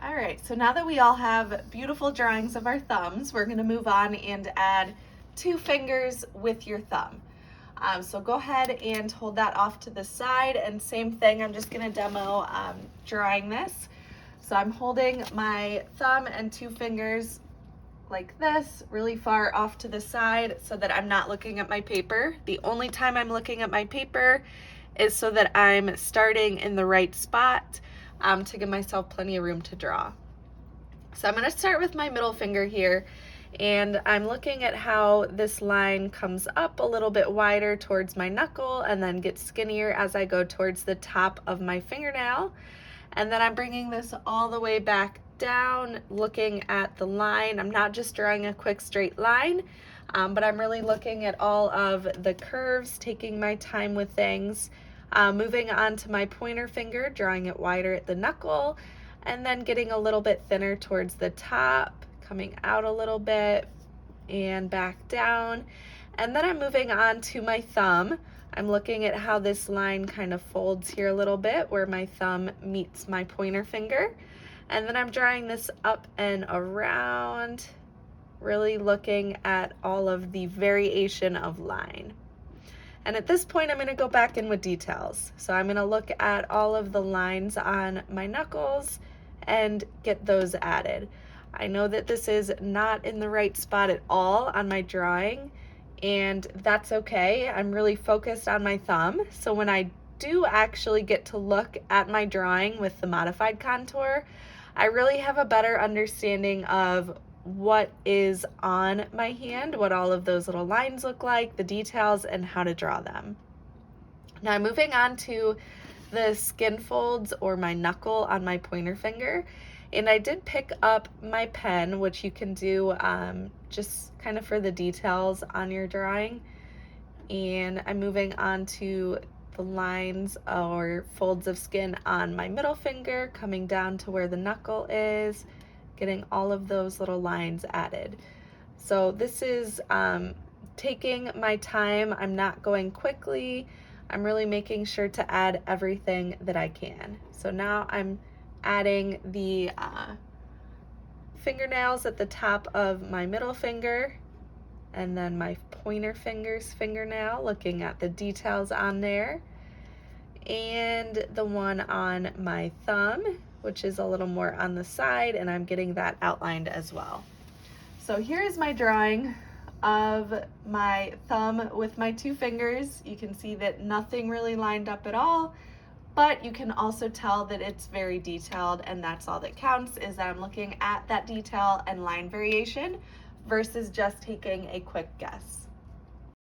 All right, so now that we all have beautiful drawings of our thumbs, we're gonna move on and add two fingers with your thumb. So go ahead and hold that off to the side, and same thing, I'm just gonna demo drawing this. So I'm holding my thumb and two fingers like this, really far off to the side so that I'm not looking at my paper. The only time I'm looking at my paper is so that I'm starting in the right spot to give myself plenty of room to draw. So I'm gonna start with my middle finger here, and I'm looking at how this line comes up a little bit wider towards my knuckle and then gets skinnier as I go towards the top of my fingernail. And then I'm bringing this all the way back down, looking at the line. I'm not just drawing a quick straight line, but I'm really looking at all of the curves, taking my time with things, moving on to my pointer finger, drawing it wider at the knuckle, and then getting a little bit thinner towards the top, coming out a little bit and back down. And then I'm moving on to my thumb. I'm looking at how this line kind of folds here a little bit where my thumb meets my pointer finger. And then I'm drawing this up and around, really looking at all of the variation of line. And at this point, I'm going to go back in with details. So I'm going to look at all of the lines on my knuckles and get those added. I know that this is not in the right spot at all on my drawing, and that's okay. I'm really focused on my thumb. So when I do actually get to look at my drawing with the modified contour, I really have a better understanding of what is on my hand, what all of those little lines look like, the details, and how to draw them. Now I'm moving on to the skin folds or my knuckle on my pointer finger. And I did pick up my pen, which you can do just kind of for the details on your drawing. And I'm moving on to the lines or folds of skin on my middle finger, coming down to where the knuckle is, getting all of those little lines added. So this is taking my time. I'm not going quickly. I'm really making sure to add everything that I can. So now I'm adding the fingernails at the top of my middle finger, and then my pointer finger's fingernail, looking at the details on there, and the one on my thumb, which is a little more on the side, and I'm getting that outlined as well. So here is my drawing of my thumb with my two fingers. You can see that nothing really lined up at all, but you can also tell that it's very detailed, and that's all that counts, is that I'm looking at that detail and line variation versus just taking a quick guess.